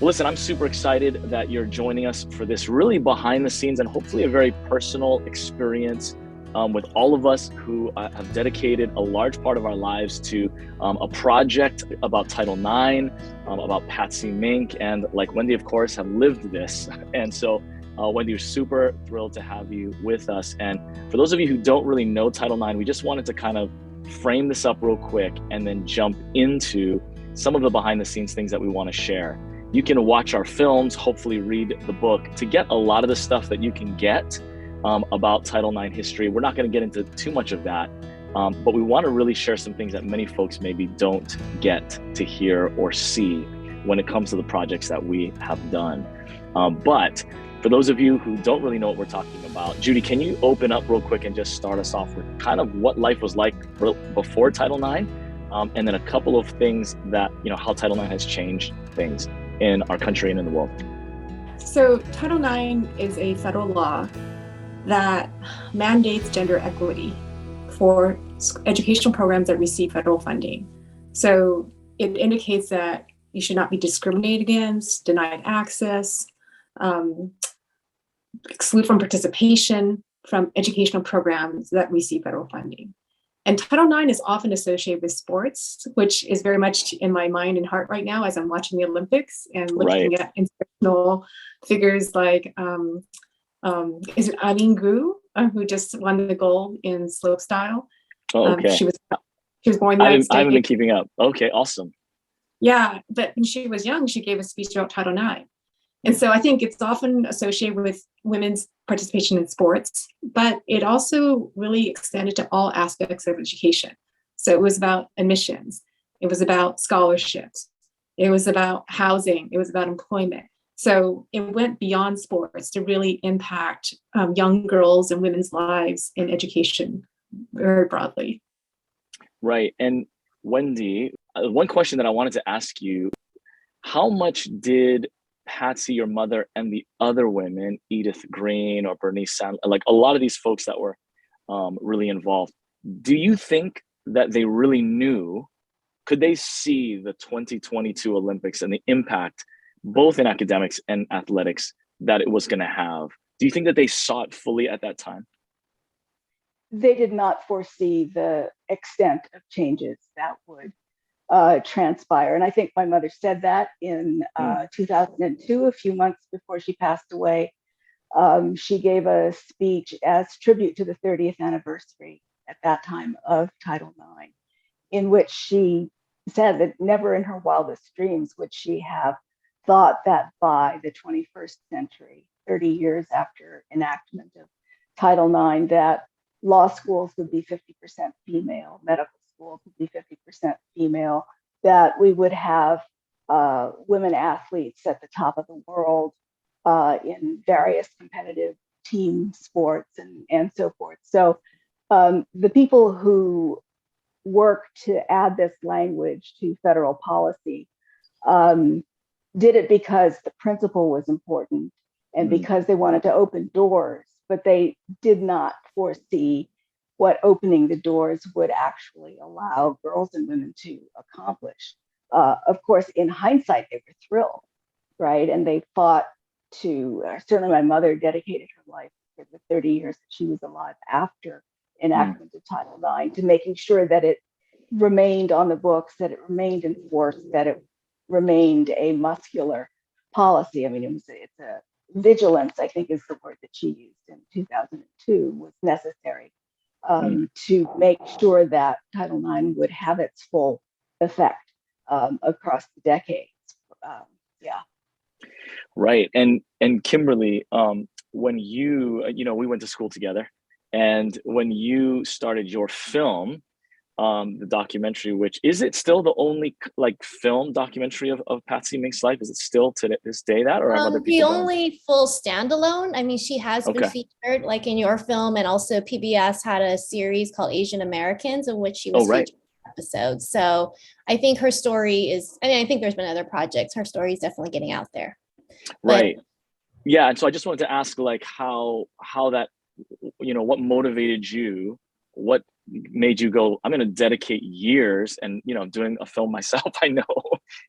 Well, listen, I'm super excited that you're joining us for this really behind the scenes and hopefully a very personal experience with all of us who have dedicated a large part of our lives to a project about Title IX, about Patsy Mink, and like Wendy, of course, have lived this. And so Wendy, we're super thrilled to have you with us. And for those of you who don't really know Title IX, we just wanted to kind of frame this up real quick and then jump into some of the behind the scenes things that we want to share. You can watch our films, hopefully read the book to get a lot of the stuff that you can get about Title IX history. We're not going to get into too much of that, but we want to really share some things that many folks maybe don't get to hear or see when it comes to the projects that we have done. But for those of you who don't really know what we're talking about, Judy, can you open up real quick and just start us off with kind of what life was like before Title IX, and then a couple of things that, how Title IX has changed things in our country and in the world. So Title IX is a federal law that mandates gender equity for educational programs that receive federal funding. So it indicates that you should not be discriminated against, denied access, excluded from participation from educational programs that receive federal funding. And Title IX is often associated with sports, which is very much in my mind and heart right now as I'm watching the Olympics and looking at inspirational figures like, is it Wahine, who just won the gold in slopestyle? Oh, okay. She was born in the United States. I haven't been keeping up. Okay, awesome. Yeah, but when she was young, she gave a speech about Title IX. And so I think it's often associated with women's participation in sports, but it also really extended to all aspects of education. So it was about admissions, it was about scholarships, it was about housing, it was about employment. So it went beyond sports to really impact young girls and women's lives in education very broadly. Right. And Wendy, one question that I wanted to ask you, how much did Patsy, your mother, and the other women, Edith Green or Bernice Sandler, like a lot of these folks that were really involved, do you think that they really knew, could they see the 2022 Olympics and the impact, both in academics and athletics, that it was going to have? Do you think that they saw it fully at that time? They did not foresee the extent of changes that would transpire. And I think my mother said that in 2002, a few months before she passed away. She gave a speech as tribute to the 30th anniversary at that time of Title IX, in which she said that never in her wildest dreams would she have thought that by the 21st century, 30 years after enactment of Title IX, that law schools would be 50% female, medical schools would be 50% female, that we would have women athletes at the top of the world in various competitive team sports and so forth. So the people who worked to add this language to federal policy did it because the principle was important and because they wanted to open doors, but they did not foresee what opening the doors would actually allow girls and women to accomplish. Of course, in hindsight, they were thrilled, right? And they fought to, certainly my mother dedicated her life for the 30 years that she was alive after enactment of Title IX to making sure that it remained on the books, that it remained in force, that it remained a muscular policy. I mean, it's a vigilance, I think is the word that she used in 2002, was necessary to make sure that Title IX would have its full effect across the decades. Right. And Kimberly, when we went to school together, and when you started your film, the documentary, which is it still the only film documentary of Patsy Mink's life? Is it still to this day that, or have other people the only full standalone? I mean, she has been featured like in your film, and also PBS had a series called Asian Americans in which she was featured in episodes. So I think her story is, I think there's been other projects. Her story is definitely getting out there. Right. Yeah. And so I just wanted to ask how that, what motivated you, what made you go, I'm going to dedicate years, and doing a film myself, I know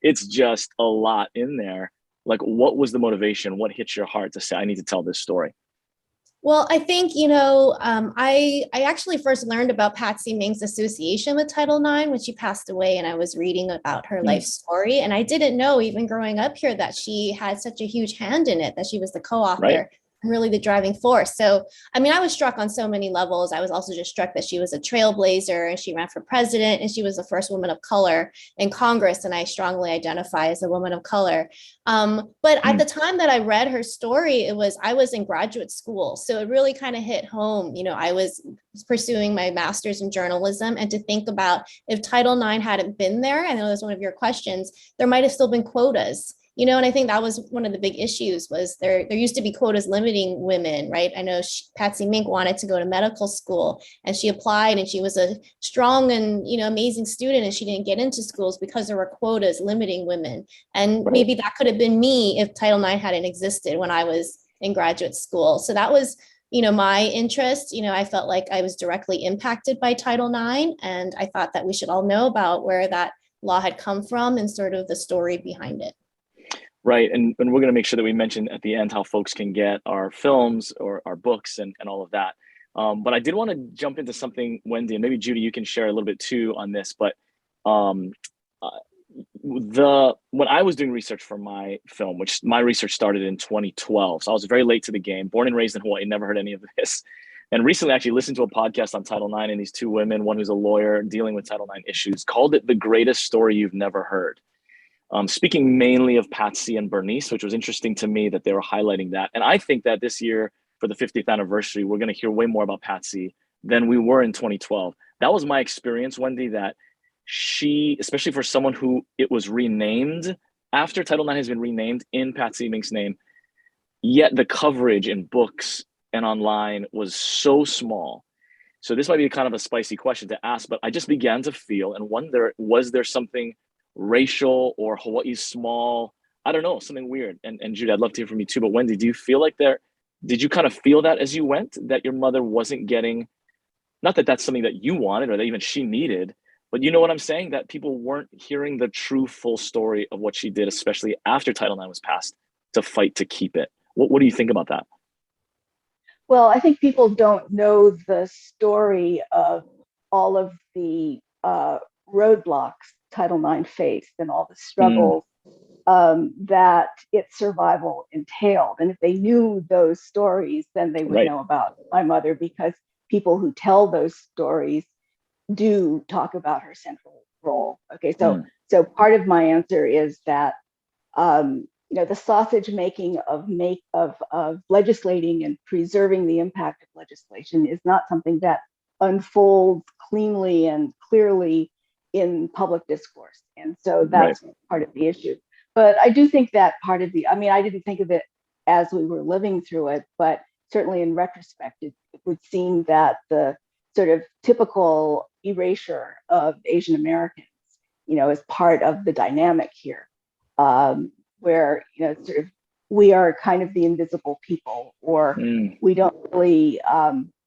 it's just a lot in there. Like, what was the motivation? What hit your heart to say, I need to tell this story? Well, I think, I actually first learned about Patsy Mink's association with Title IX when she passed away, and I was reading about her life story. And I didn't know, even growing up here, that she had such a huge hand in it, that she was the co-author. Right. Really the driving force. So, I mean, I was struck on so many levels. I was also just struck that she was a trailblazer, and she ran for president, and she was the first woman of color in Congress. And I strongly identify as a woman of color. But at the time that I read her story, I was in graduate school. So it really kind of hit home. I was pursuing my master's in journalism, and to think about if Title IX hadn't been there, I know that's one of your questions, there might have still been quotas. And I think that was one of the big issues, was there used to be quotas limiting women, right? I know Patsy Mink wanted to go to medical school, and she applied, and she was a strong and, amazing student, and she didn't get into schools because there were quotas limiting women. And maybe that could have been me if Title IX hadn't existed when I was in graduate school. So that was, my interest. I felt like I was directly impacted by Title IX, and I thought that we should all know about where that law had come from and sort of the story behind it. Right. And we're going to make sure that we mention at the end how folks can get our films or our books and all of that. But I did want to jump into something, Wendy, and maybe Judy, you can share a little bit too on this. But when I was doing research for my film, which my research started in 2012, so I was very late to the game, born and raised in Hawaii, never heard any of this. And recently actually listened to a podcast on Title IX, and these two women, one who's a lawyer dealing with Title IX issues, called it the greatest story you've never heard. Speaking mainly of Patsy and Bernice, which was interesting to me that they were highlighting that. And I think that this year, for the 50th anniversary, we're going to hear way more about Patsy than we were in 2012. That was my experience, Wendy, that she, especially for someone who it was renamed after, Title IX has been renamed in Patsy Mink's name, yet the coverage in books and online was so small. So this might be kind of a spicy question to ask, but I just began to feel and wonder, was there something racial or Hawaii's small, I don't know, something weird? And Judy, I'd love to hear from you too, but Wendy, do you feel like did you kind of feel that as you went, that your mother wasn't getting, not that that's something that you wanted or that even she needed, but you know what I'm saying, that people weren't hearing the true full story of what she did, especially after Title IX was passed, to fight to keep it? What do you think about that? Well, I think people don't know the story of all of the roadblocks Title IX faced and all the struggles that its survival entailed. And if they knew those stories, then they would know about my mother, because people who tell those stories do talk about her central role. Okay, so part of my answer is that the sausage making of legislating and preserving the impact of legislation is not something that unfolds cleanly and clearly in public discourse. And so that's part of the issue. But I do think that part of I didn't think of it as we were living through it, but certainly in retrospect, it would seem that the sort of typical erasure of Asian Americans, is part of the dynamic here, where, sort of, we are kind of the invisible people, or we don't really,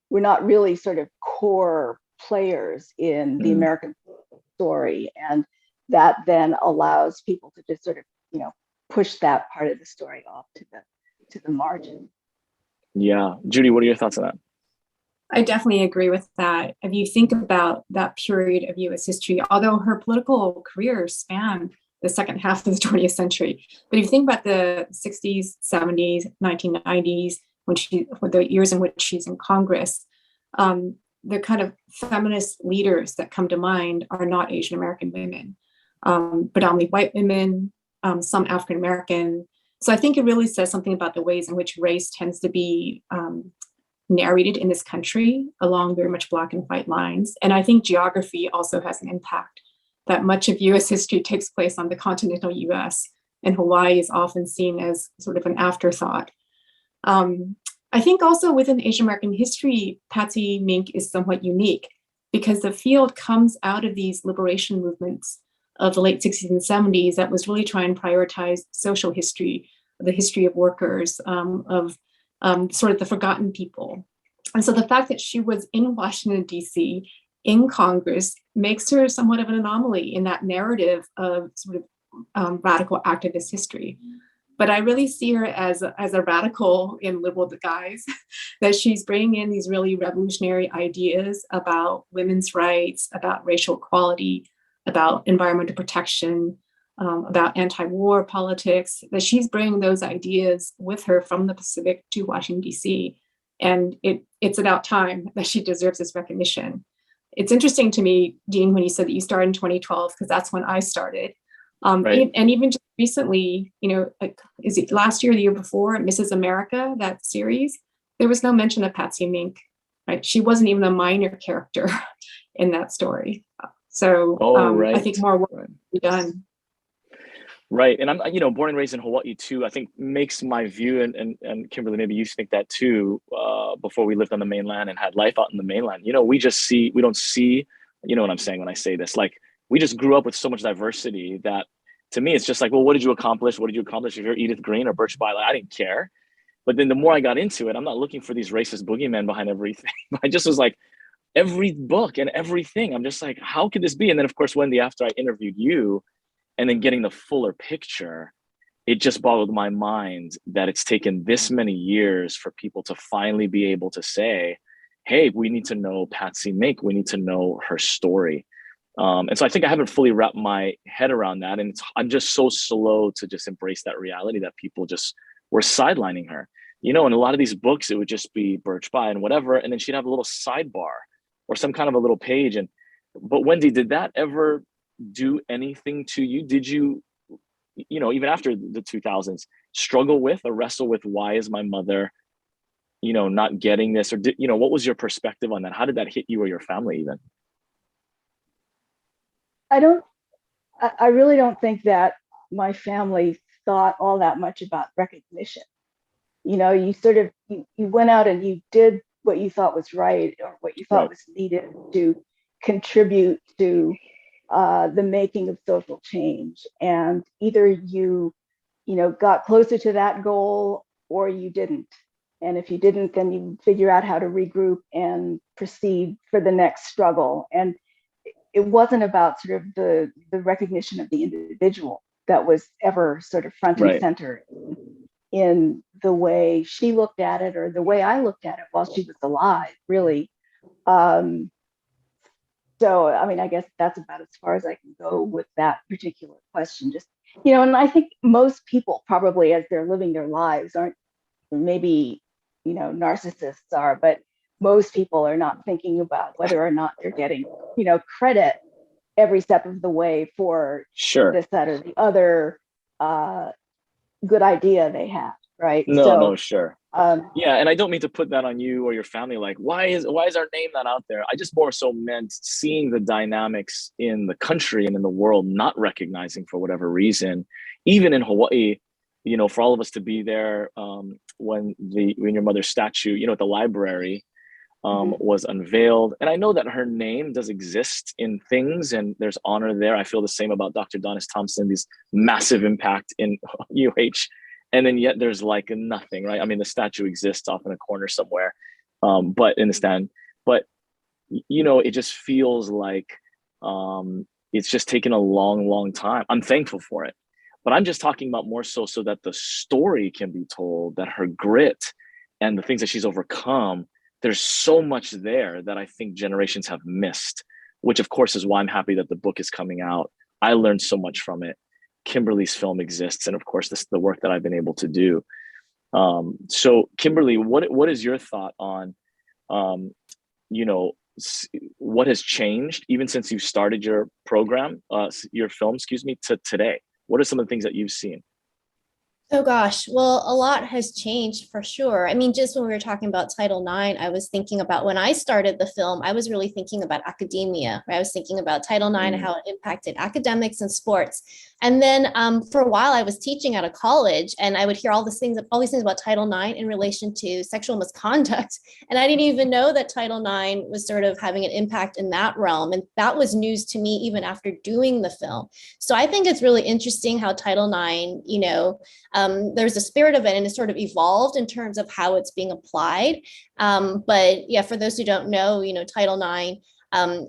we're not really sort of core players in the American story. And that then allows people to just sort of, push that part of the story off to the margin. Yeah. Judy, what are your thoughts on that? I definitely agree with that. If you think about that period of US history, although her political career spanned the second half of the 20th century, but if you think about the 60s, 70s, 1990s, for the years in which she's in Congress, the kind of feminist leaders that come to mind are not Asian American women, predominantly white women, some African American. So I think it really says something about the ways in which race tends to be narrated in this country along very much Black and white lines. And I think geography also has an impact, that much of US history takes place on the continental US, and Hawaii is often seen as sort of an afterthought. I think also within Asian American history, Patsy Mink is somewhat unique because the field comes out of these liberation movements of the late 60s and 70s that was really trying to prioritize social history, the history of workers, of sort of the forgotten people. And so the fact that she was in Washington, D.C., in Congress, makes her somewhat of an anomaly in that narrative of sort of radical activist history. But I really see her as a radical in liberal disguise, that she's bringing in these really revolutionary ideas about women's rights, about racial equality, about environmental protection, about anti-war politics, that she's bringing those ideas with her from the Pacific to Washington, D.C. And it's about time that she deserves this recognition. It's interesting to me, Dean, when you said that you started in 2012, because that's when I started. Right. And even just recently, like, is it last year, the year before, Mrs. America, that series, there was no mention of Patsy Mink, right? She wasn't even a minor character in that story. So right. I think more work will be done. Right. And I'm, born and raised in Hawaii too, I think makes my view, and Kimberly, maybe you think that too, before we lived on the mainland and had life out in the mainland, we don't see, what I'm saying when I say this, like, we just grew up with so much diversity that to me, it's just like, well, what did you accomplish? What did you accomplish if you're Edith Green or Birch Byler? I didn't care. But then the more I got into it, I'm not looking for these racist boogeymen behind everything. I just was like, every book and everything, I'm just like, how could this be? And then of course, Wendy, after I interviewed you and then getting the fuller picture, it just boggled my mind that it's taken this many years for people to finally be able to say, hey, we need to know Patsy Mink. We need to know her story. And so I think I haven't fully wrapped my head around that. And I'm just so slow to just embrace that reality that people just were sidelining her. In a lot of these books, it would just be Birch By and whatever. And then she'd have a little sidebar or some kind of a little page. But Wendy, did that ever do anything to you? Did you, even after the 2000s, struggle with or wrestle with, why is my mother, not getting this? Or what was your perspective on that? How did that hit you or your family even? I really don't think that my family thought all that much about recognition. You sort of, you went out and you did what you thought was right or what you thought was needed to contribute to the making of social change. And either you got closer to that goal or you didn't. And if you didn't, then you figure out how to regroup and proceed for the next struggle. And it wasn't about sort of the recognition of the individual that was ever sort of front and center in the way she looked at it or the way I looked at it while she was alive, really. So, I mean, I guess that's about as far as I can go with that particular question. Just, and I think most people probably, as they're living their lives, aren't, maybe, narcissists are, but most people are not thinking about whether or not they're getting, credit every step of the way for this, that, or the other good idea they have, right? Sure. And I don't mean to put that on you or your family, like, why is our name not out there? I just more so meant seeing the dynamics in the country and in the world not recognizing, for whatever reason, even in Hawaii, for all of us to be there when your mother's statue, at the library, was unveiled. And I know that her name does exist in things and there's honor there. I feel the same about Dr. Donis Thompson, this massive impact in UH. And then yet there's like nothing, right? I mean, the statue exists off in a corner somewhere, but in the stand. But, it just feels like it's just taken a long, long time. I'm thankful for it. But I'm just talking about more so that the story can be told, that her grit and the things that she's overcome, there's so much there that I think generations have missed, which of course is why I'm happy that the book is coming out. I learned so much from it. Kimberly's film exists. And of course, this is the work that I've been able to do. So Kimberly, what is your thought on, what has changed even since you started your program, your film, to today? What are some of the things that you've seen? Oh gosh, well, a lot has changed for sure. I mean, just when we were talking about Title IX, I was thinking about when I started the film, I was really thinking about academia, right? I was thinking about Title IX and how it impacted academics and sports. And then for a while I was teaching at a college and I would hear all these things about Title IX in relation to sexual misconduct. And I didn't even know that Title IX was sort of having an impact in that realm. And that was news to me even after doing the film. So I think it's really interesting how Title IX, there's a spirit of it and it's sort of evolved in terms of how it's being applied. But yeah, for those who don't know, Title IX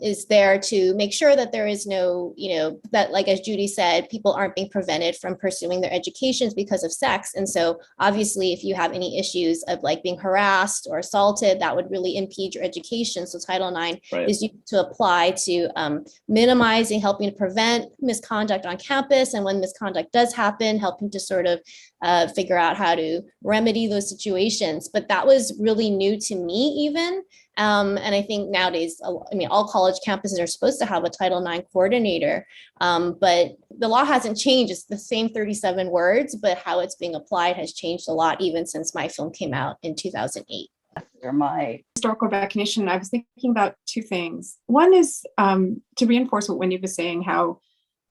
is there to make sure that there is no, that, like, as Judy said, people aren't being prevented from pursuing their educations because of sex. And so obviously, if you have any issues of like being harassed or assaulted, that would really impede your education. So Title IX is used to apply to minimizing, helping to prevent misconduct on campus. And when misconduct does happen, helping to sort of figure out how to remedy those situations. But that was really new to me even. And I think nowadays, all college campuses are supposed to have a Title IX coordinator, but the law hasn't changed. It's the same 37 words, but how it's being applied has changed a lot, even since my film came out in 2008. My historical recognition, I was thinking about two things. One is to reinforce what Wendy was saying, how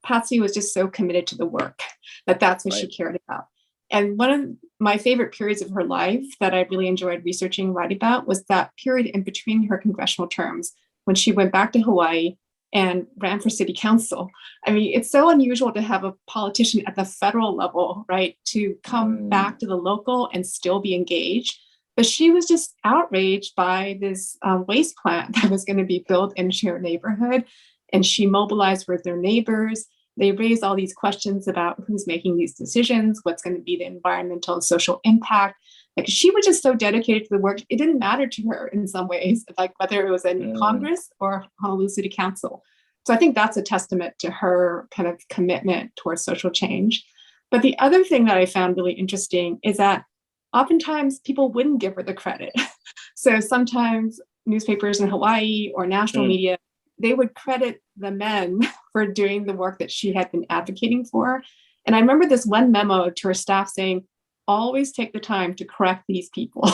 Patsy was just so committed to the work, that's what she cared about. And one of my favorite periods of her life that I really enjoyed researching, writing about, was that period in between her congressional terms when she went back to Hawaii and ran for city council. I mean, it's so unusual to have a politician at the federal level, right, to come back to the local and still be engaged. But she was just outraged by this waste plant that was going to be built in her neighborhood. And she mobilized with their neighbors. They raised all these questions about who's making these decisions, what's going to be the environmental and social impact. Like, she was just so dedicated to the work. It didn't matter to her in some ways, like whether it was in Congress or Honolulu City Council. So I think that's a testament to her kind of commitment towards social change. But the other thing that I found really interesting is that oftentimes people wouldn't give her the credit. So sometimes newspapers in Hawaii or national media, they would credit the men for doing the work that she had been advocating for. And I remember this one memo to her staff saying, always take the time to correct these people,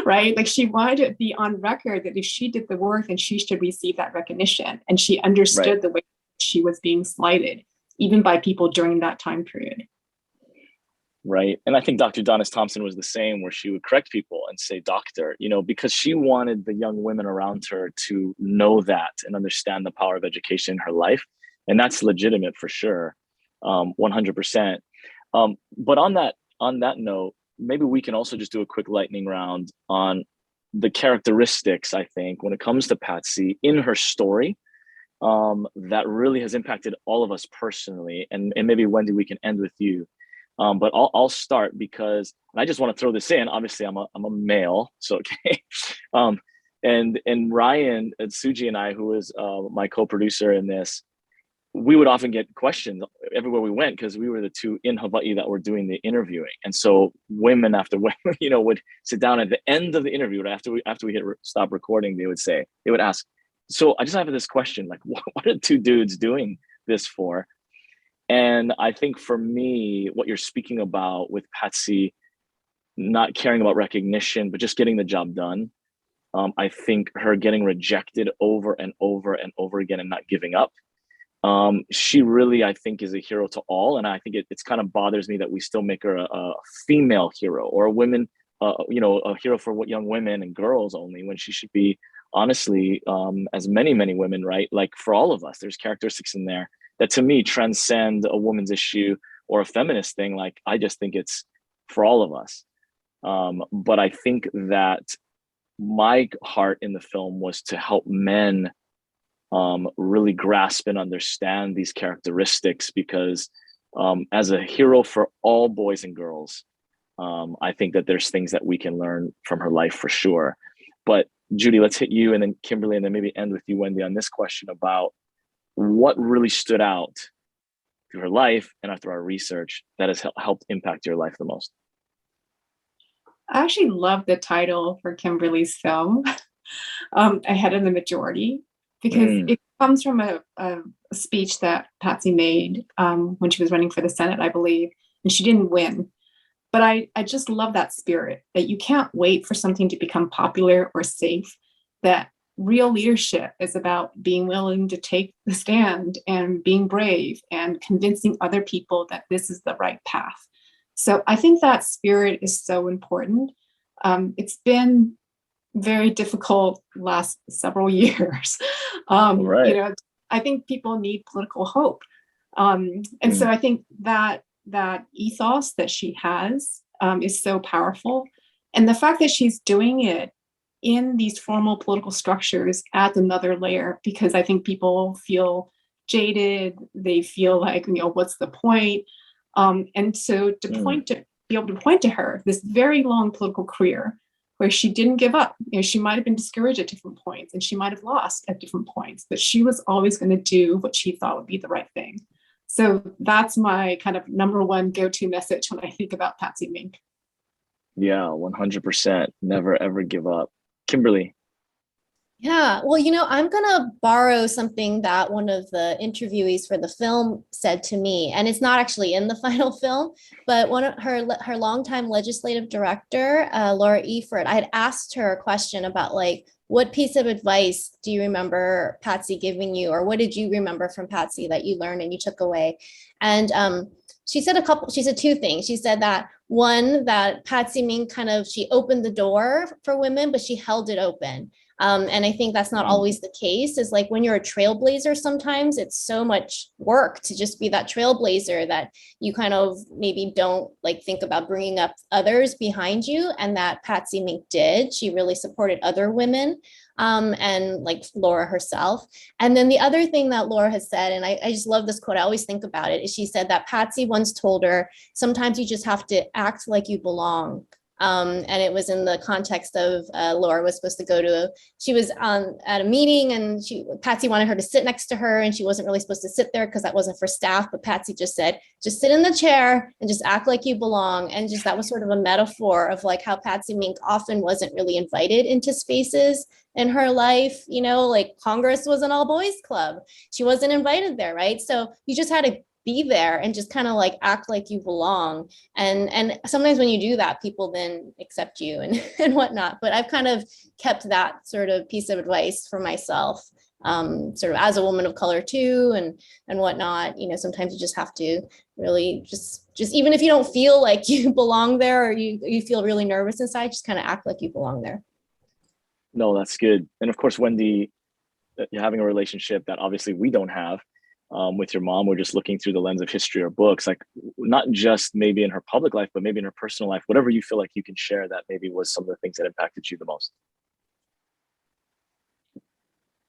right? Like, she wanted to be on record that if she did the work, then she should receive that recognition. And she understood the way she was being slighted, even by people during that time period. Right. And I think Dr. Donis Thompson was the same, where she would correct people and say, doctor, because she wanted the young women around her to know that and understand the power of education in her life. And that's legitimate for sure, 100%. But on that note, maybe we can also just do a quick lightning round on the characteristics, I think, when it comes to Patsy in her story, that really has impacted all of us personally. And maybe, Wendy, we can end with you. But I'll start because, and I just want to throw this in. Obviously, I'm a male, so okay. And Ryan and Suji and I, who is my co-producer in this, we would often get questions everywhere we went because we were the two in Hawaii that were doing the interviewing. And so women after women, would sit down at the end of the interview, after we hit stop recording, they would ask, so I just have this question, like, what are two dudes doing this for? And I think for me, what you're speaking about with Patsy, not caring about recognition, but just getting the job done. I think her getting rejected over and over and over again and not giving up. She really, I think, is a hero to all. And I think it's kind of bothers me that we still make her a female hero, or a women, a hero for young women and girls only, when she should be, honestly, as many women, right? Like, for all of us, there's characteristics in there that to me transcend a woman's issue or a feminist thing. Like, I just think it's for all of us. But I think that my heart in the film was to help men really grasp and understand these characteristics, because as a hero for all boys and girls, I think that there's things that we can learn from her life for sure. But Judy, let's hit you, and then Kimberly, and then maybe end with you, Wendy, on this question about what really stood out through her life and after our research that has helped impact your life the most. I actually love the title for Kimberly's film, Ahead of the Majority, because it comes from a speech that Patsy made when she was running for the Senate, I believe, and she didn't win. But I just love that spirit, that you can't wait for something to become popular or safe, that real leadership is about being willing to take the stand and being brave and convincing other people that this is the right path. So I think that spirit is so important. It's been very difficult last several years. I think people need political hope. And so I think that ethos that she has is so powerful. And the fact that she's doing it in these formal political structures adds another layer, because I think people feel jaded. They feel like, what's the point? And so to be able to point to her, this very long political career where she didn't give up. She might have been discouraged at different points and she might have lost at different points, but she was always going to do what she thought would be the right thing. So that's my kind of number one go-to message when I think about Patsy Mink. Yeah, 100%. Never, ever give up. Kimberly. Yeah, well, I'm going to borrow something that one of the interviewees for the film said to me, and it's not actually in the final film, but one of her longtime legislative director, Laura Eford, I had asked her a question about like, what piece of advice do you remember Patsy giving you, or what did you remember from Patsy that you learned and you took away? And she said two things. She said that one, that Patsy Mink she opened the door for women, but she held it open. And I think that's not always the case. Is like when you're a trailblazer, sometimes it's so much work to just be that trailblazer that you kind of maybe don't like think about bringing up others behind you. And that Patsy Mink did. She really supported other women, and like Laura herself. And then the other thing that Laura has said, and I just love this quote, I always think about it, is she said that Patsy once told her, sometimes you just have to act like you belong. And it was in the context of Laura was supposed to she was at a meeting and Patsy wanted her to sit next to her and she wasn't really supposed to sit there because that wasn't for staff, but Patsy just said, just sit in the chair and just act like you belong. And just that was sort of a metaphor of like how Patsy Mink often wasn't really invited into spaces in her life, like Congress was an all boys club. She wasn't invited there, right? So you just had to be there and just kind of like act like you belong. And sometimes when you do that, people then accept you and whatnot. But I've kind of kept that sort of piece of advice for myself, sort of as a woman of color too, and whatnot. Sometimes you just have to really just even if you don't feel like you belong there or you feel really nervous inside, just kind of act like you belong there. No, that's good. And of course, Wendy, you're having a relationship that obviously we don't have. With your mom, we're just looking through the lens of history or books, like not just maybe in her public life, but maybe in her personal life, whatever you feel like you can share that maybe was some of the things that impacted you the most.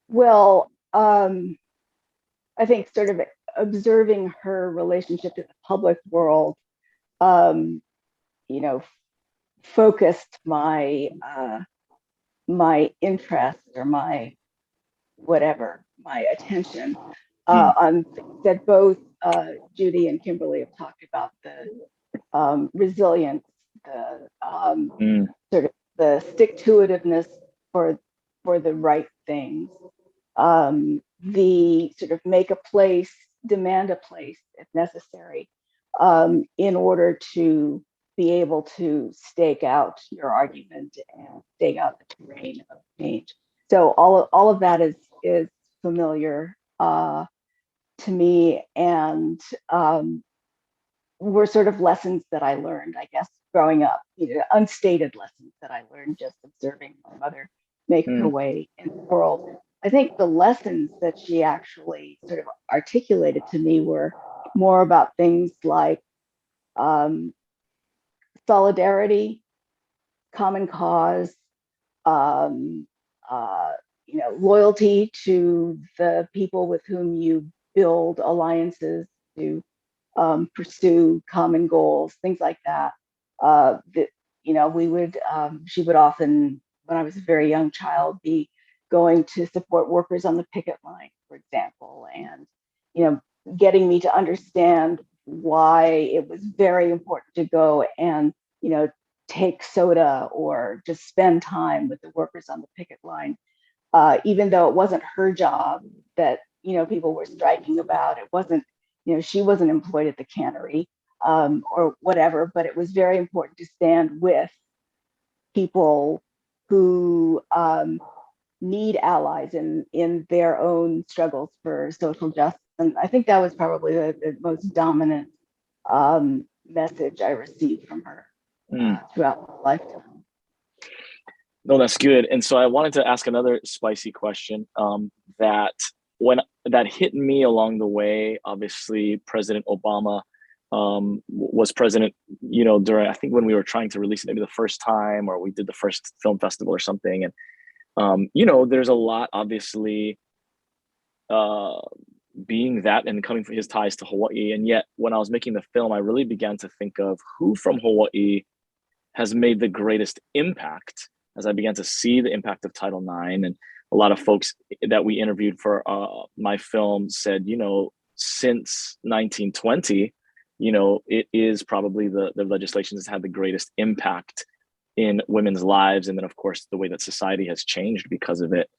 Well, I think sort of observing her relationship to the public world, focused my interest or my attention on things that both Judy and Kimberly have talked about: the resilience, the sort of the stick-to-itiveness for the right things, the sort of make a place, demand a place if necessary, in order to be able to stake out your argument and stake out the terrain of change. So all of that is familiar to me, and were sort of lessons that I learned, I guess, growing up, unstated lessons that I learned just observing my mother make her way in the world. I think the lessons that she actually sort of articulated to me were more about things like solidarity, common cause, loyalty to the people with whom you build alliances to pursue common goals, things like that. She would often, when I was a very young child, be going to support workers on the picket line, for example, and getting me to understand why it was very important to go and take soda or just spend time with the workers on the picket line, even though it wasn't her job that people were striking about. It wasn't, she wasn't employed at the cannery or whatever, but it was very important to stand with people who need allies in their own struggles for social justice. And I think that was probably the most dominant message I received from her throughout my lifetime. No, that's good. And so I wanted to ask another spicy question that hit me along the way. Obviously, President Obama was president, you know, during, I think when we were trying to release it maybe the first time, or we did the first film festival or something. And, you know, there's a lot, obviously, being that and coming from his ties to Hawaii. And yet when I was making the film, I really began to think of who from Hawaii has made the greatest impact, as I began to see the impact of Title IX. And a lot of folks that we interviewed for my film said, you know, since 1920, you know, it is probably the legislation that's had the greatest impact in women's lives. And then, of course, the way that society has changed because of it.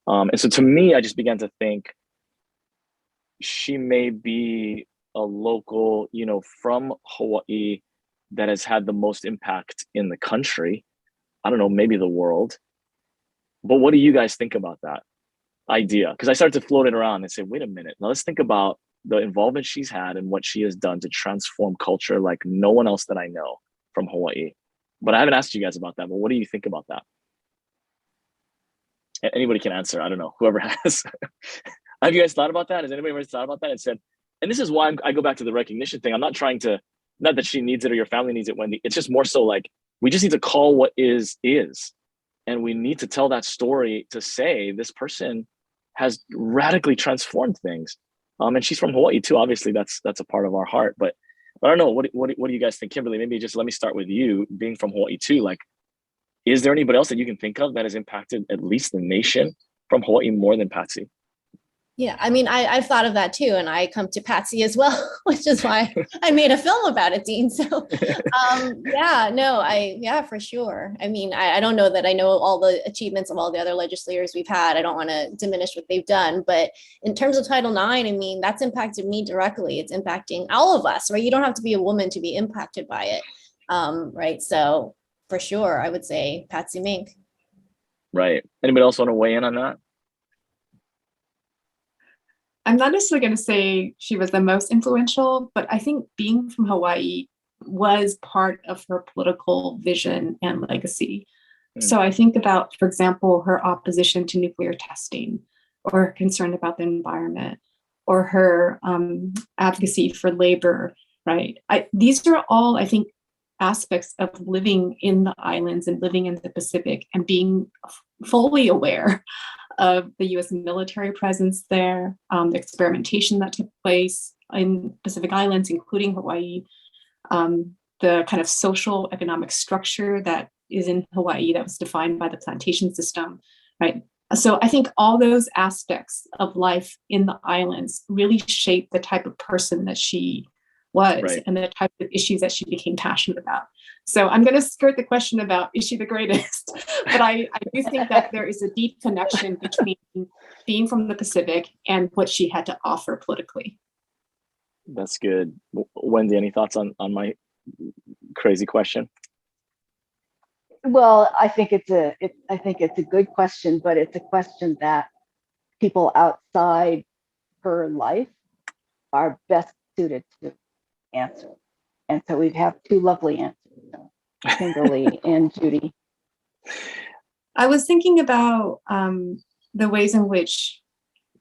And so to me, I just began to think she may be a local, you know, from Hawaii that has had the most impact in the country. I don't know, maybe the world. But what do you guys think about that idea? Because I started to float it around and say, wait a minute, now let's think about the involvement she's had and what she has done to transform culture like no one else that I know from Hawaii. But I haven't asked you guys about that, but what do you think about that? Anybody can answer, I don't know, whoever has. Have you guys thought about that? Has anybody ever thought about that and said, and this is why I go back to the recognition thing. I'm not trying to, not that she needs it or your family needs it, Wendy. It's just more so like, we just need to call what is. And we need to tell that story to say this person has radically transformed things. And she's from Hawaii too. Obviously, that's a part of our heart. But I don't know. What do you guys think, Kimberly? Maybe just let me start with you, being from Hawaii too. Like, is there anybody else that you can think of that has impacted at least the nation from Hawaii more than Patsy? Yeah, I mean, I've thought of that too, and I come to Patsy as well, which is why I made a film about it, Dean. So, yeah, for sure. I mean, I don't know that I know all the achievements of all the other legislators we've had. I don't want to diminish what they've done, but in terms of Title IX, I mean, that's impacted me directly. It's impacting all of us, right? You don't have to be a woman to be impacted by it, right? So, for sure, I would say Patsy Mink. Right. Anybody else want to weigh in on that? I'm not necessarily going to say she was the most influential, but I think being from Hawaii was part of her political vision and legacy. So I think about, for example, her opposition to nuclear testing, or her concern about the environment, or her advocacy for labor, right? These are all, I think, aspects of living in the islands and living in the Pacific and being fully aware of the US military presence there, the experimentation that took place in Pacific Islands, including Hawaii, the kind of social economic structure that is in Hawaii that was defined by the plantation system, right? So I think all those aspects of life in the islands really shaped the type of person that she was, right, and the type of issues that she became passionate about. So I'm going to skirt the question about, is she the greatest? But I do think that there is a deep connection between being from the Pacific and what she had to offer politically. That's good. Wendy, any thoughts on my crazy question? Well, I think it's a good question, but it's a question that people outside her life are best suited to answer. And so we have two lovely answers, Kimberly and Judy. I was thinking about the ways in which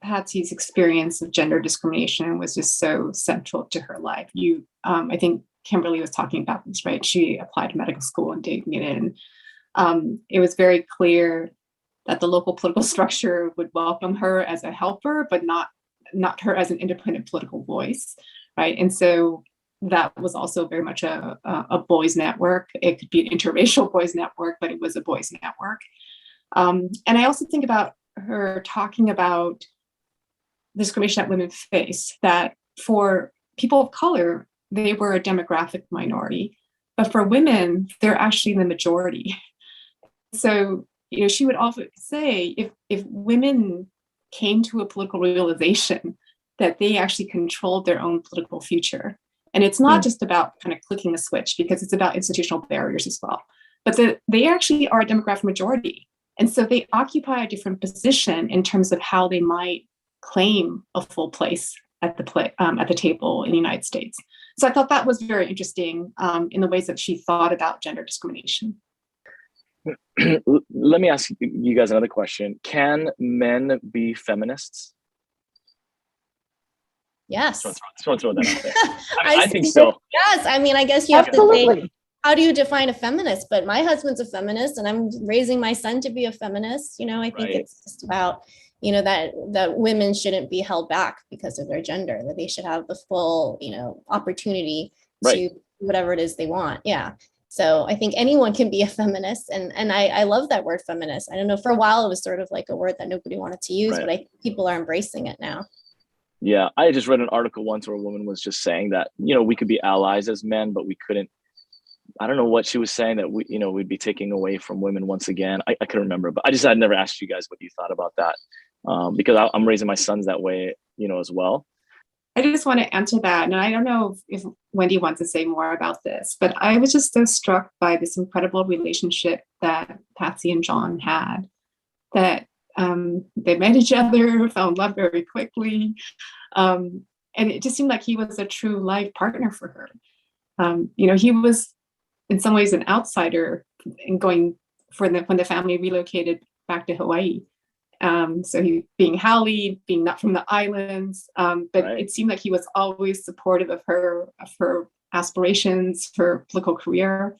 Patsy's experience of gender discrimination was just so central to her life. I think Kimberly was talking about this, right? She applied to medical school and didn't get in. It was very clear that the local political structure would welcome her as a helper, but not her as an independent political voice, right? And so that was also very much a boys' network. It could be an interracial boys' network, but it was a boys' network. And I also think about her talking about discrimination that women face, that for people of color, they were a demographic minority, but for women, they're actually the majority. So, she would often say, if women came to a political realization that they actually controlled their own political future, and it's not just about kind of clicking a switch, because it's about institutional barriers as well, but they actually are a demographic majority. And so they occupy a different position in terms of how they might claim a full place at the table in the United States. So I thought that was very interesting in the ways that she thought about gender discrimination. Let me ask you guys another question. Can men be feminists? Yes. Just want to throw that out there. I think so. Yes. I mean, I guess you have Absolutely. to say, how do you define a feminist? But my husband's a feminist and I'm raising my son to be a feminist. You know, I think it's just about, you know, that women shouldn't be held back because of their gender, that they should have the full, you know, opportunity to do whatever it is they want. Yeah. So I think anyone can be a feminist. And I love that word feminist. I don't know, for a while it was sort of like a word that nobody wanted to use, but I think people are embracing it now. Yeah. I just read an article once where a woman was just saying that, you know, we could be allies as men, but we couldn't. I don't know what she was saying, that we, you know, we'd be taking away from women once again. I couldn't remember, but I'd never asked you guys what you thought about that, because I'm raising my sons that way, you know, as well. I just want to answer that. And I don't know if Wendy wants to say more about this, but I was just so struck by this incredible relationship that Patsy and John had, that they met each other, fell in love very quickly. And it just seemed like he was a true life partner for her. You know, he was in some ways an outsider in going when the family relocated back to Hawaii. So he being Haole, being not from the islands, but it seemed like he was always supportive of her aspirations, her political career.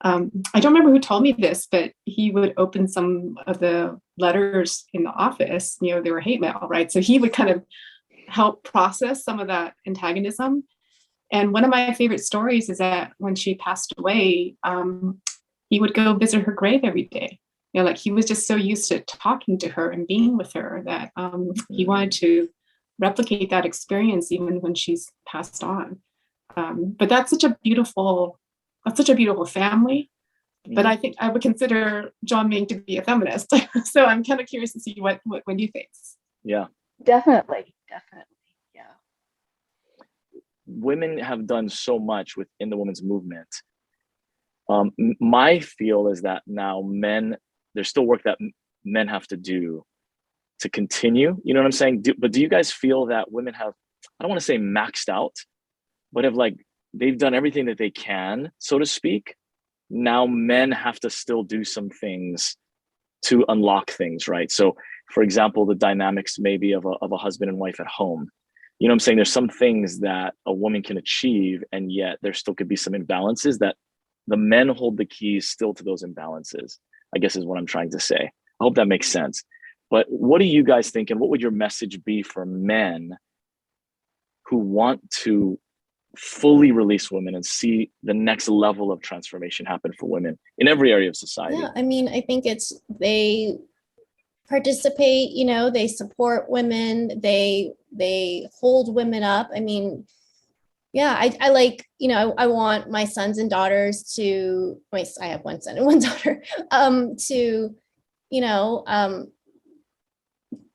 I don't remember who told me this, but he would open some of the letters in the office, you know, they were hate mail, right? So he would kind of help process some of that antagonism. And one of my favorite stories is that when she passed away, he would go visit her grave every day. You know, like he was just so used to talking to her and being with her that he wanted to replicate that experience even when she's passed on. But that's such a beautiful family. But I think I would consider John Mink to be a feminist. So I'm kind of curious to see what Wendy thinks. Yeah. Definitely. Yeah. Women have done so much within the women's movement. My feel is that now there's still work that men have to do to continue. You know what I'm saying? But do you guys feel that women have, I don't want to say maxed out, but they've done everything that they can, so to speak. Now men have to still do some things to unlock things, right? So for example, the dynamics maybe of a husband and wife at home. You know what I'm saying? There's some things that a woman can achieve, and yet there still could be some imbalances that the men hold the keys still to those imbalances, I guess is what I'm trying to say. I hope that makes sense. But what do you guys think, and what would your message be for men who want to fully release women and see the next level of transformation happen for women in every area of society? Yeah, I mean, I think they participate, you know, they support women, they hold women up. I mean, yeah, I like, you know, I want my sons and daughters to, I have one son and one daughter, to, you know,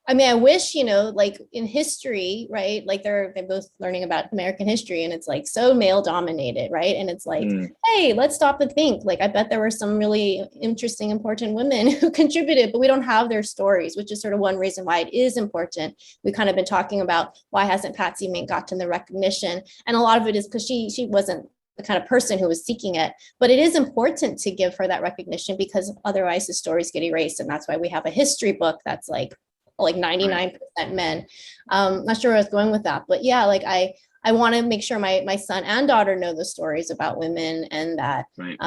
I mean, I wish, you know, like in history, right? Like they're both learning about American history and it's like so male dominated, right? And it's like, hey, let's stop and think. Like, I bet there were some really interesting, important women who contributed, but we don't have their stories, which is sort of one reason why it is important. We've kind of been talking about why hasn't Patsy Mink gotten the recognition? And a lot of it is because she wasn't the kind of person who was seeking it, but it is important to give her that recognition because otherwise the stories get erased. And that's why we have a history book that's like 99% men. Not sure where I was going with that, but yeah, like I want to make sure my son and daughter know the stories about women, and that, and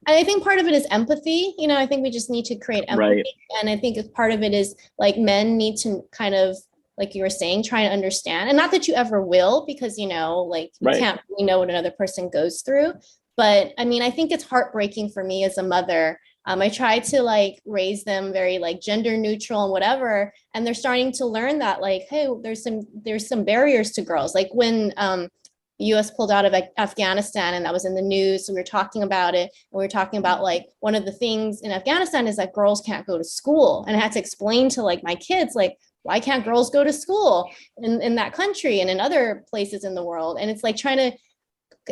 I think part of it is empathy. You know, I think we just need to create empathy. And I think part of it is like men need to kind of, like you were saying, try to understand, and not that you ever will, because, you know, like you can't really know what another person goes through. But I mean, I think it's heartbreaking for me as a mother. I try to like raise them very like gender neutral and whatever, and they're starting to learn that like, hey, there's some barriers to girls. Like when the U.S. pulled out of Afghanistan, and that was in the news, so we were talking about it, and we were talking about like one of the things in Afghanistan is that girls can't go to school, and I had to explain to like my kids like, why can't girls go to school in that country and in other places in the world? And it's like trying to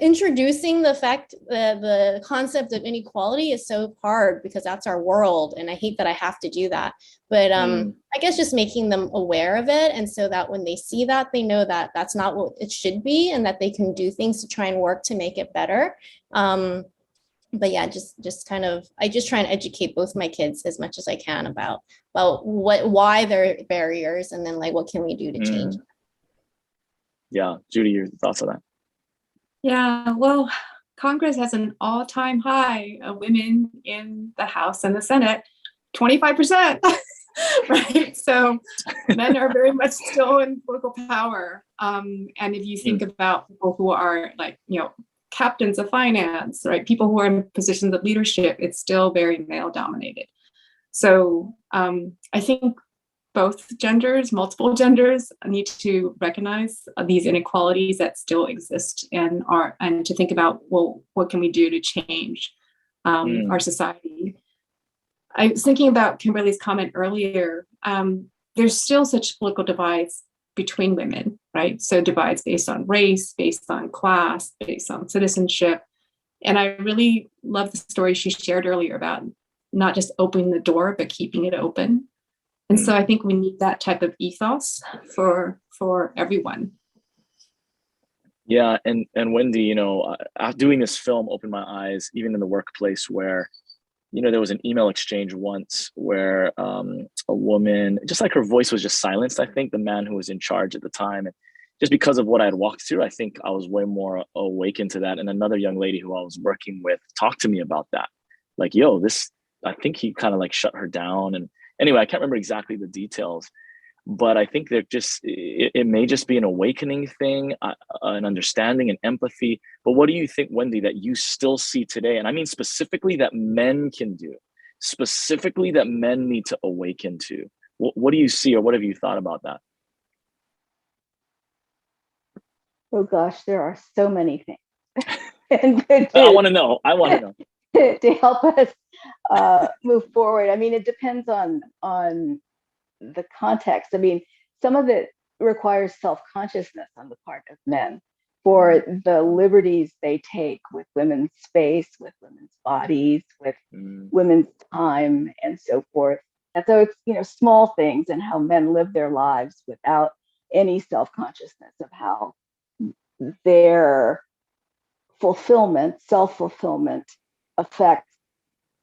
introducing the concept of inequality is so hard because that's our world, and I hate that I have to do that, but I guess just making them aware of it, and so that when they see that, they know that that's not what it should be, and that they can do things to try and work to make it better. But yeah, just kind of, I just try and educate both my kids as much as I can about why there are barriers, and then like what can we do to change. Yeah, Judy, your thoughts on that? Yeah, well, Congress has an all-time high of women in the House and the Senate, 25%. Right, so men are very much still in political power, and if you think about people who are like, captains of finance, right, people who are in positions of leadership, it's still very male dominated. So I think both genders, multiple genders, need to recognize these inequalities that still exist and to think about, well, what can we do to change our society? I was thinking about Kimberly's comment earlier. There's still such political divides between women, right? So divides based on race, based on class, based on citizenship. And I really love the story she shared earlier about not just opening the door, but keeping it open. And so I think we need that type of ethos for everyone. Yeah, and Wendy, doing this film opened my eyes, even in the workplace, where there was an email exchange once where a woman, just like her voice was just silenced, I think, the man who was in charge at the time. And just because of what I had walked through, I think I was way more awakened to that. And another young lady who I was working with talked to me about that. Like, I think he kind of like shut her down. And anyway, I can't remember exactly the details, but I think it may just be an awakening thing, an understanding and empathy. But what do you think, Wendy, that you still see today? And I mean specifically that men can do, specifically that men need to awaken to. What do you see, or what have you thought about that? Oh gosh, there are so many things. And I want to know. To help us move forward. I mean, it depends on the context. I mean, some of it requires self-consciousness on the part of men for the liberties they take with women's space, with women's bodies, with women's time, and so forth. And so it's, small things and how men live their lives without any self-consciousness of how their self-fulfillment affects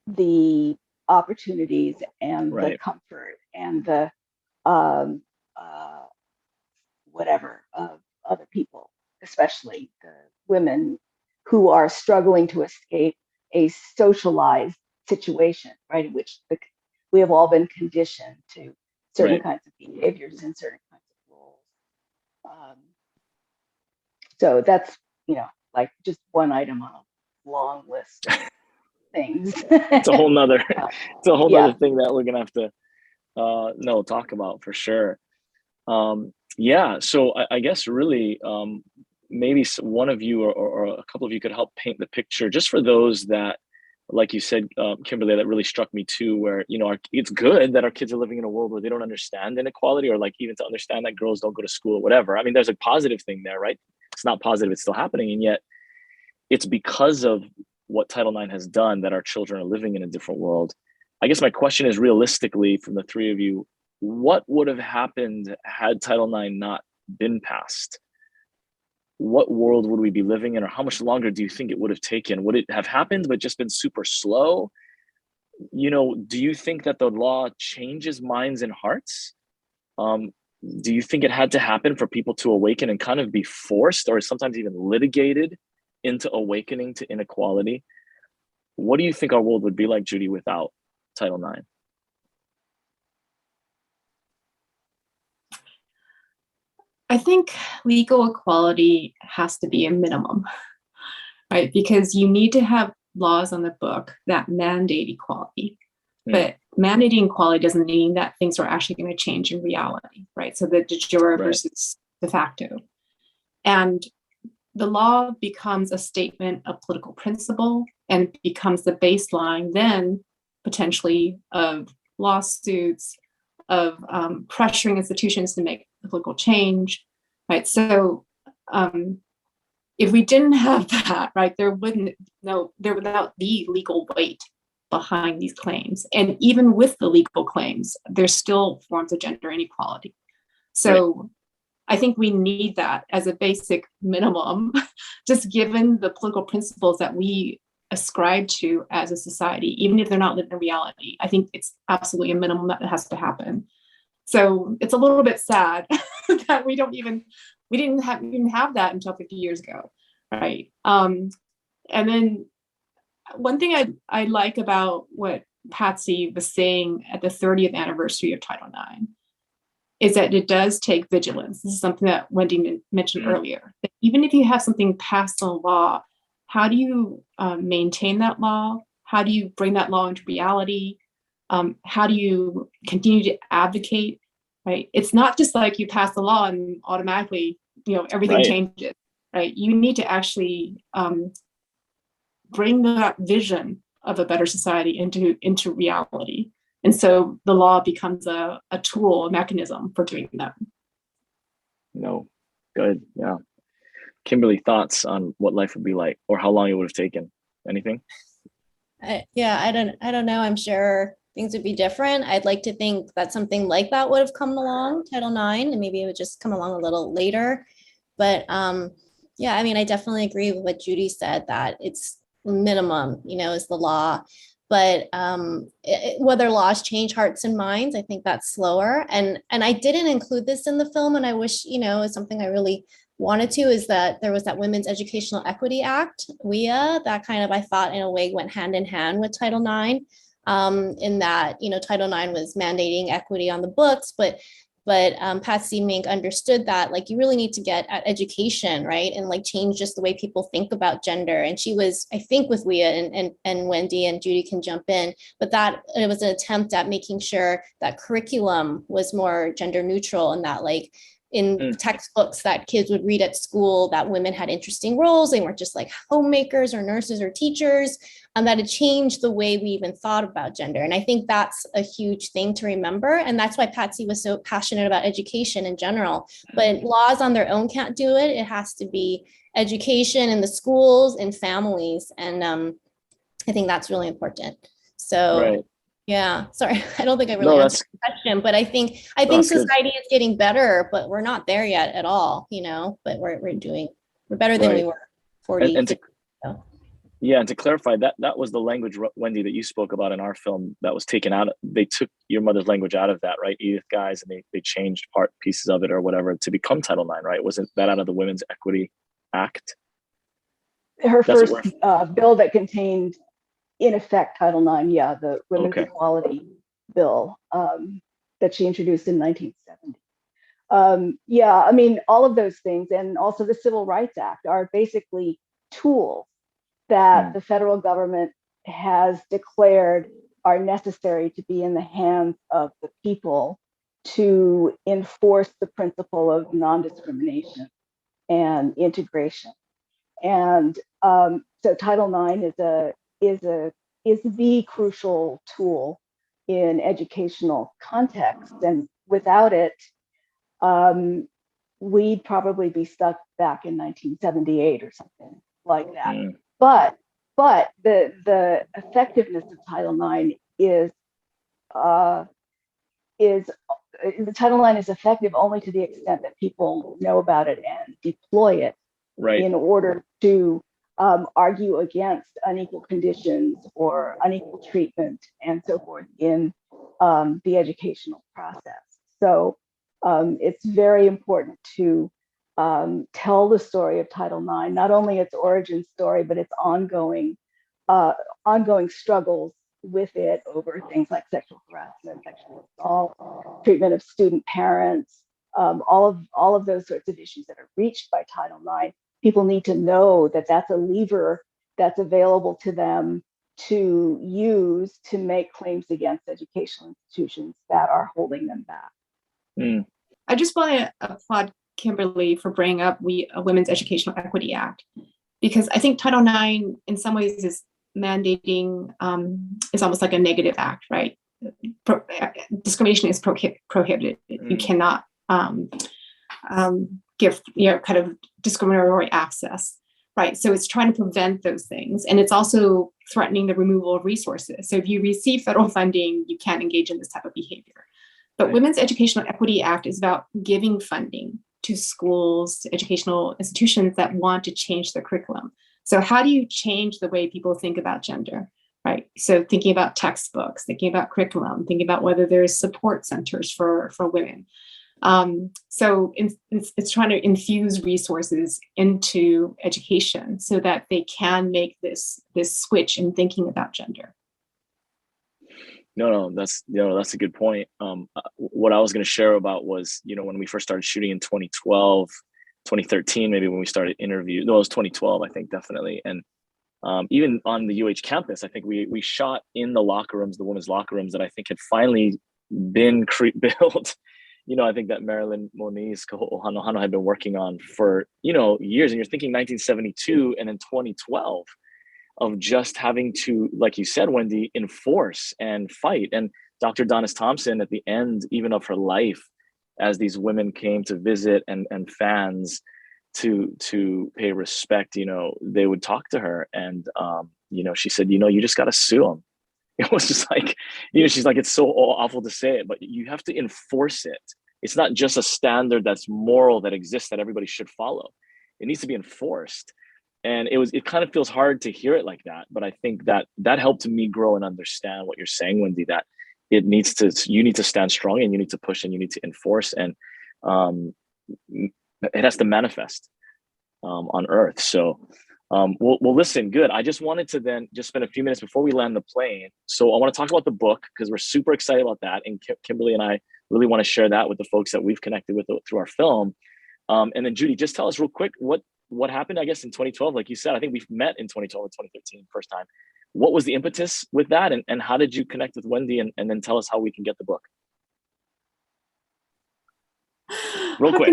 the opportunities and the comfort and the whatever of other people, especially the women who are struggling to escape a socialized situation, right, in which we have all been conditioned to certain kinds of behaviors and certain kinds of roles. So that's, like just one item on a long list of things. It's a whole nother thing that we're gonna have to talk about for sure. So I guess really maybe one of you or a couple of you could help paint the picture, just for those that, like you said, Kimberly, that really struck me too, where it's good that our kids are living in a world where they don't understand inequality, or like even to understand that girls don't go to school or whatever. I mean, there's a positive thing there, right? It's not positive, it's still happening, and yet it's because of what Title IX has done that our children are living in a different world. I guess my question is, realistically, from the three of you, what would have happened had Title IX not been passed? What world would we be living in, or how much longer do you think it would have taken? Would it have happened but just been super slow? Do you think that the law changes minds and hearts? Do you think it had to happen for people to awaken and kind of be forced, or sometimes even litigated into awakening to inequality? What do you think our world would be like, Judy, without Title IX? I think legal equality has to be a minimum, right? Because you need to have laws on the book that mandate equality. But mandating equality doesn't mean that things are actually going to change in reality, right? So the de jure versus de facto. And the law becomes a statement of political principle and becomes the baseline then potentially of lawsuits, of pressuring institutions to make political change, right? So if we didn't have that, right, there would not be legal weight behind these claims. And even with the legal claims, there's still forms of gender inequality. So I think we need that as a basic minimum, just given the political principles that we ascribe to as a society, even if they're not lived in reality. I think it's absolutely a minimum that has to happen. So it's a little bit sad that we don't even we didn't have that until 50 years ago, right? And then one thing I like about what Patsy was saying at the 30th anniversary of Title IX is that it does take vigilance. This is something that Wendy mentioned earlier. That even if you have something passed on law, how do you maintain that law? How do you bring that law into reality? How do you continue to advocate, right? It's not just like you pass the law and automatically, everything changes, right? You need to actually bring that vision of a better society into reality. And so the law becomes a tool, a mechanism for doing that. No, good, yeah. Kimberly, thoughts on what life would be like or how long it would have taken? Anything? I don't know. I'm sure things would be different. I'd like to think that something like that would have come along, Title IX, and maybe it would just come along a little later. But yeah, I mean, I definitely agree with what Judy said, that it's minimum, is the law. But whether laws change hearts and minds, I think that's slower. And I didn't include this in the film, and I wish, it's something I really wanted to, is that there was that Women's Educational Equity Act, WEA, that kind of, I thought, in a way went hand in hand with Title IX, in that, Title IX was mandating equity on the books, but Patsy Mink understood that, like, you really need to get at education, right? And like change just the way people think about gender. And she was, I think, with WEA, and Wendy and Judy can jump in, but that it was an attempt at making sure that curriculum was more gender neutral, and that, like, in textbooks that kids would read at school, that women had interesting roles. They weren't just like homemakers or nurses or teachers, and that it changed the way we even thought about gender. And I think that's a huge thing to remember. And that's why Patsy was so passionate about education in general. But laws on their own can't do it. It has to be education in the schools and families. And I think that's really important. So yeah, sorry, I don't think I really answered the question, but I think society is getting better, but we're not there yet at all, but we're better than we were 40 years ago. Yeah, and to clarify, that was the language, Wendy, that you spoke about in our film that was taken out. They took your mother's language out of that, right? Edith guys, and they changed pieces of it or whatever to become Title IX, right? Wasn't that out of the Women's Equity Act? Her first bill that contained, in effect, Title IX, the Women's Equality Bill that she introduced in 1970. I mean, all of those things, and also the Civil Rights Act, are basically tools that the federal government has declared are necessary to be in the hands of the people to enforce the principle of non-discrimination and integration. And so Title IX is the crucial tool in educational context, and without it, we'd probably be stuck back in 1978 or something like that. But the effectiveness of Title IX is Title IX is effective only to the extent that people know about it and deploy it in order to argue against unequal conditions or unequal treatment and so forth in the educational process. So it's very important to tell the story of Title IX, not only its origin story, but its ongoing struggles with it over things like sexual harassment, sexual assault, treatment of student parents, all of those sorts of issues that are reached by Title IX. People need to know that that's a lever that's available to them to use to make claims against educational institutions that are holding them back. I just want to applaud Kimberly for bringing up a Women's Educational Equity Act, because I think Title IX in some ways is mandating, is almost like a negative act, right? Discrimination is prohibited. You cannot give kind of discriminatory access, right? So it's trying to prevent those things, and it's also threatening the removal of resources. So if you receive federal funding, you can't engage in this type of behavior. But Women's Educational Equity Act is about giving funding to schools, to educational institutions that want to change their curriculum. So how do you change the way people think about gender, right? So thinking about textbooks, thinking about curriculum, thinking about whether there's support centers for women. So it's trying to infuse resources into education so that they can make this switch in thinking about gender. No, that's that's a good point. What I was going to share about was, when we first started shooting in 2012, 2013, maybe when we started interview. No, it was 2012, I think, definitely. And even on the UH campus, I think we shot in the locker rooms, the women's locker rooms that I think had finally been built. I think that Marilyn Moniz Hano had been working on for, years. And you're thinking 1972 and then 2012 of just having to, like you said, Wendy, enforce and fight. And Dr. Donis Thompson, at the end, even of her life, as these women came to visit and fans to pay respect, they would talk to her. And, she said, you just got to sue them. It was just like, she's like, it's so awful to say it, but you have to enforce it. It's not just a standard that's moral that exists that everybody should follow. It needs to be enforced. And it kind of feels hard to hear it like that. But I think that helped me grow and understand what you're saying, Wendy, that you need to stand strong and you need to push and you need to enforce. And it has to manifest on Earth. So well, listen, good. I just wanted to then just spend a few minutes before we land the plane. So I want to talk about the book because we're super excited about that. And Kimberly and I really want to share that with the folks that we've connected with through our film. And then Judy, just tell us real quick what happened, I guess, in 2012. Like you said, I think we've met in 2012 or 2013 first time. What was the impetus with that? And how did you connect with Wendy? And then tell us how we can get the book. Real quick.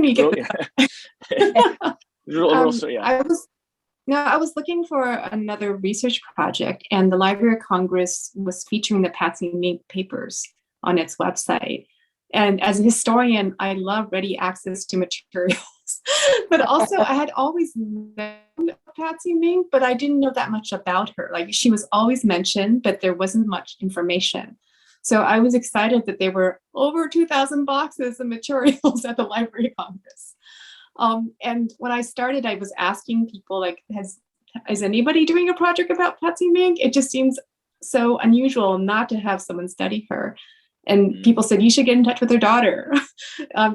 I was looking for another research project, and the Library of Congress was featuring the Patsy Mink papers on its website. And as a historian, I love ready access to materials. But also, I had always known Patsy Mink, but I didn't know that much about her. Like, she was always mentioned, but there wasn't much information. So I was excited that there were over 2,000 boxes of materials at the Library of Congress. And when I started, I was asking people, like, is anybody doing a project about Patsy Mink? It just seems so unusual not to have someone study her. And people said, you should get in touch with her daughter.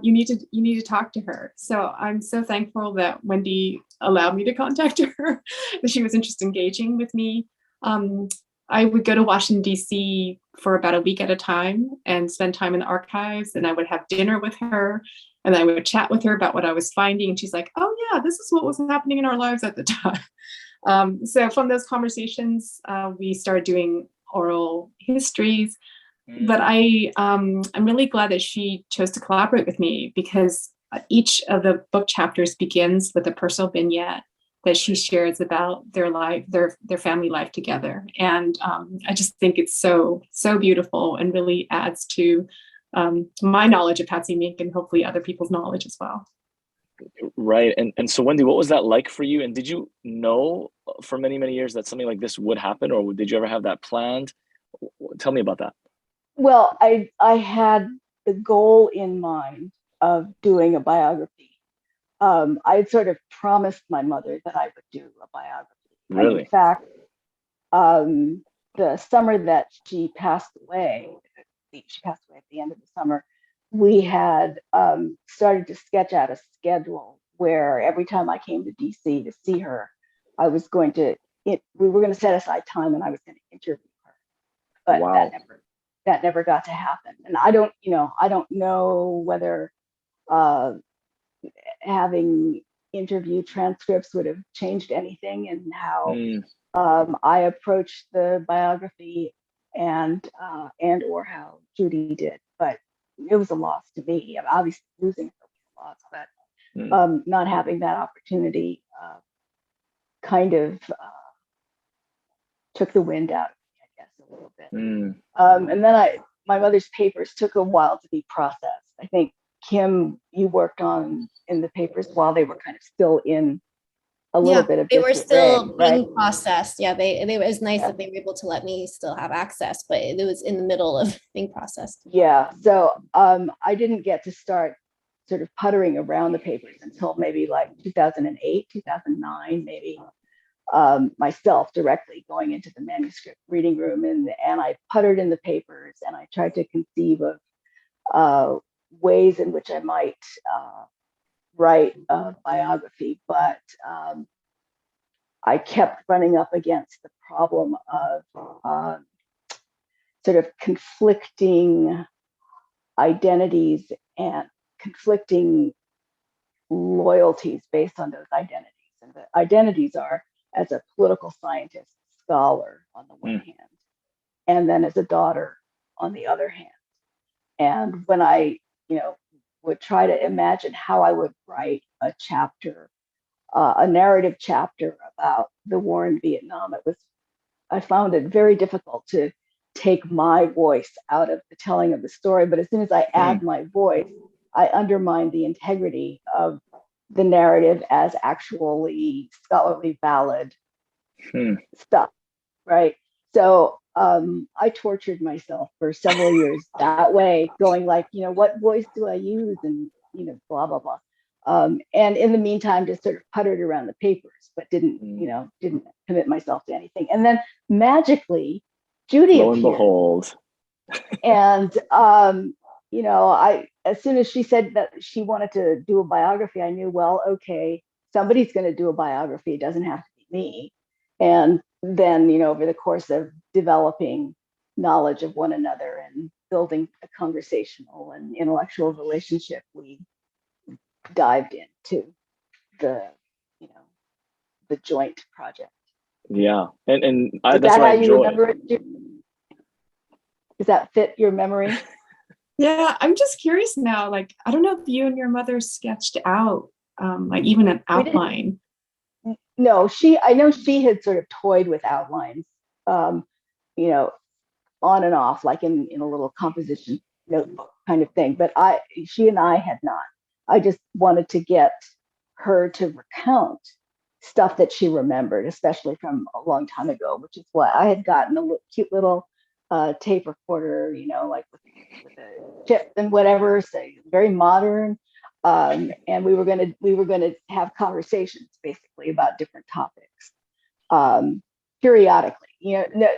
You need to talk to her. So I'm so thankful that Wendy allowed me to contact her. She was interested in engaging with me. I would go to Washington, D.C. for about a week at a time and spend time in the archives. And I would have dinner with her. And I would chat with her about what I was finding. And she's like, oh, yeah, this is what was happening in our lives at the time. So from those conversations, we started doing oral histories. But I'm really glad that she chose to collaborate with me, because each of the book chapters begins with a personal vignette that she shares about their life, their family life together. And I just think it's so beautiful and really adds to my knowledge of Patsy Mink and hopefully other people's knowledge as well. Right. And so, Wendy, what was that like for you? And did you know for many, many years that something like this would happen, or did you ever have that planned? Tell me about that. Well, I had the goal in mind of doing a biography. I had sort of promised my mother that I would do a biography. Really? In fact, the summer that she passed away at the end of the summer, we had started to sketch out a schedule where every time I came to DC to see her, we were going to set aside time and I was going to interview her. But wow. that never got to happen. And I don't know whether having interview transcripts would have changed anything in how I approached the biography and or how Judy did. But it was a loss to me. Obviously losing her was a loss, but not having that opportunity kind of took the wind out of me, I guess, a little bit. And then my mother's papers took a while to be processed. I think, Kim, you worked in the papers while they were kind of still in a little bit of they were still being right? processed. Yeah, it was nice that they were able to let me still have access, but it was in the middle of being processed. Yeah, so I didn't get to start sort of puttering around the papers until maybe like 2008, 2009, maybe. Myself directly going into the manuscript reading room and I puttered in the papers and I tried to conceive of ways in which I might write a biography, but I kept running up against the problem of sort of conflicting identities and conflicting loyalties based on those identities. And the identities are as a political scientist, scholar on the one hand, and then as a daughter on the other hand. And when I, would try to imagine how I would write a chapter, a narrative chapter about the war in Vietnam, I found it very difficult to take my voice out of the telling of the story. But as soon as I add my voice, I undermine the integrity of the narrative as actually scholarly valid stuff, right? So I tortured myself for several years that way, going like, what voice do I use, and blah blah blah. And in the meantime, just sort of puttered around the papers, but didn't commit myself to anything. And then magically, Judy lo and appeared. Behold. And as soon as she said that she wanted to do a biography, I knew, well, okay, somebody's going to do a biography. It doesn't have to be me. And then, over the course of developing knowledge of one another and building a conversational and intellectual relationship, we dived into the joint project. Yeah, and Is that's that what how I enjoy. you remember it? Does that fit your memory? Yeah, I'm just curious now. Like, I don't know if you and your mother sketched out, like even an outline. No, I know she had sort of toyed with outlines, on and off, like in a little composition notebook kind of thing. But she and I had not. I just wanted to get her to recount stuff that she remembered, especially from a long time ago, which is what I had gotten a cute little tape recorder, like with a chip and whatever, so very modern. And we were gonna have conversations basically about different topics periodically.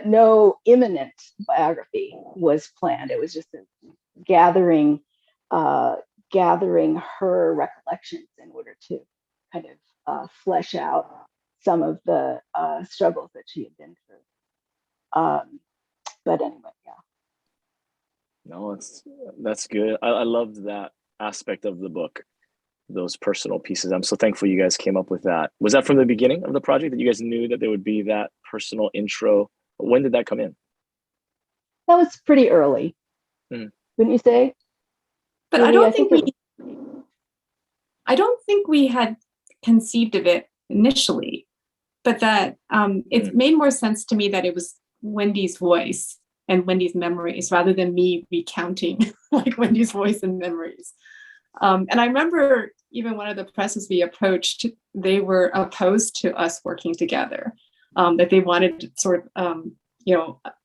No imminent biography was planned. It was just gathering her recollections in order to kind of flesh out some of the struggles that she had been through. But anyway, yeah. No, that's good. I loved that aspect of the book, those personal pieces. I'm so thankful you guys came up with that. Was that from the beginning of the project that you guys knew that there would be that personal intro? When did that come in? That was pretty early, wouldn't you say? But Judy, I don't think we had conceived of it initially, but that it made more sense to me that it was Wendy's voice and Wendy's memories rather than me recounting like Wendy's voice and memories. And I remember even one of the presses we approached, they were opposed to us working together, that they wanted sort of,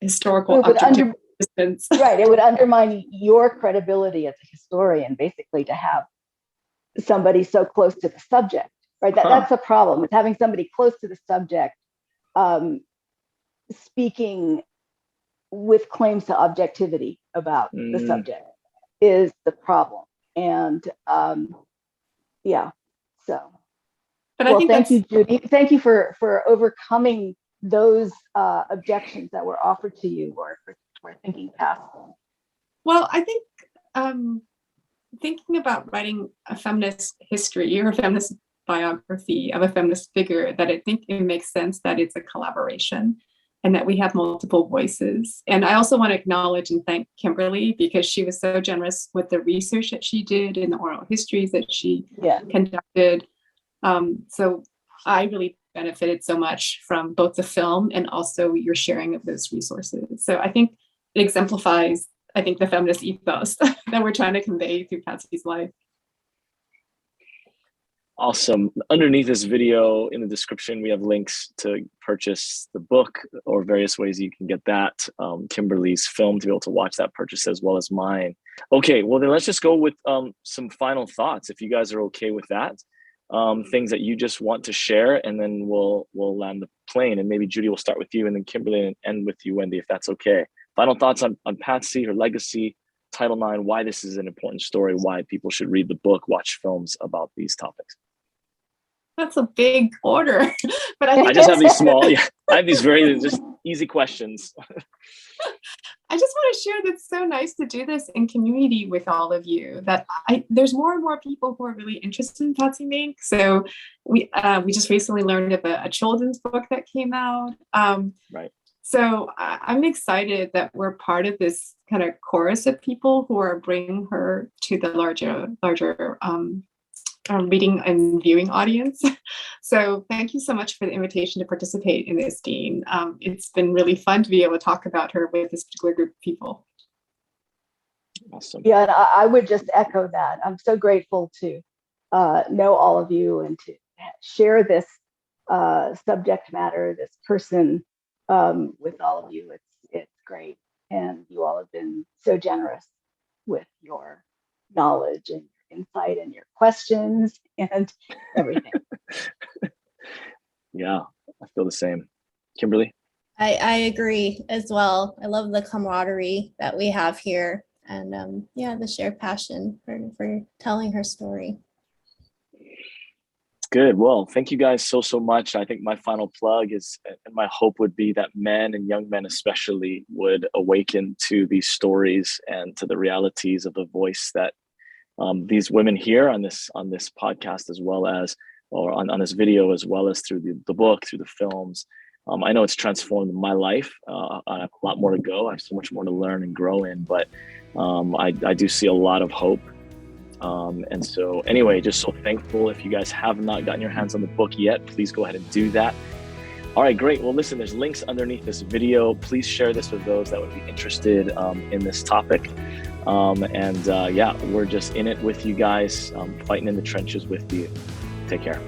historical objective distance. Right, it would undermine your credibility as a historian, basically, to have somebody so close to the subject, right? That's a problem, with having somebody close to the subject speaking with claims to objectivity about the subject is the problem. And so. But well, thank you, Judy. Thank you for overcoming those objections that were offered to you, or for thinking past them. Well, I think thinking about writing a feminist history or a feminist biography of a feminist figure, that I think it makes sense that it's a collaboration and that we have multiple voices. And I also want to acknowledge and thank Kimberly, because she was so generous with the research that she did and the oral histories that she conducted. So I really benefited so much from both the film and also your sharing of those resources. So I think it exemplifies, the feminist ethos that we're trying to convey through Patsy's life. Awesome. Underneath this video in the description, we have links to purchase the book or various ways you can get that. Kimberly's film to be able to watch that purchase, as well as mine. Okay, well then let's just go with some final thoughts, if you guys are okay with that. Things that you just want to share, and then we'll land the plane. And maybe Judy will start with you, and then Kimberly, and end with you, Wendy, if that's okay. Final thoughts on Patsy, her legacy, Title IX, why this is an important story, why people should read the book, watch films about these topics. That's a big order, but I just have these small, I have these very just easy questions. I just want to share that it's so nice to do this in community with all of you, that there's more and more people who are really interested in Patsy Mink. So we just recently learned of a children's book that came out. Right. So I'm excited that we're part of this kind of chorus of people who are bringing her to the larger reading and viewing audience. So thank you so much for the invitation to participate in this, Dean. It's been really fun to be able to talk about her with this particular group of people. Awesome. Yeah, and I would just echo that. I'm so grateful to know all of you and to share this subject matter, this person with all of you. It's great. And you all have been so generous with your knowledge and insight and your questions and everything. Yeah, I feel the same. Kimberly? I agree as well. I love the camaraderie that we have here, and the shared passion for telling her story. Good. Well, thank you guys so much. I think my final plug is, and my hope would be that men and young men especially would awaken to these stories and to the realities of the voice that these women hear on this podcast, as well as, or on this video, as well as through the book, through the films. I know it's transformed my life. I have a lot more to go. I have so much more to learn and grow in, but I do see a lot of hope. And so anyway, just so thankful. If you guys have not gotten your hands on the book yet, please go ahead and do that. All right, great. Well, listen, there's links underneath this video. Please share this with those that would be interested in this topic. We're just in it with you guys, fighting in the trenches with you. Take care.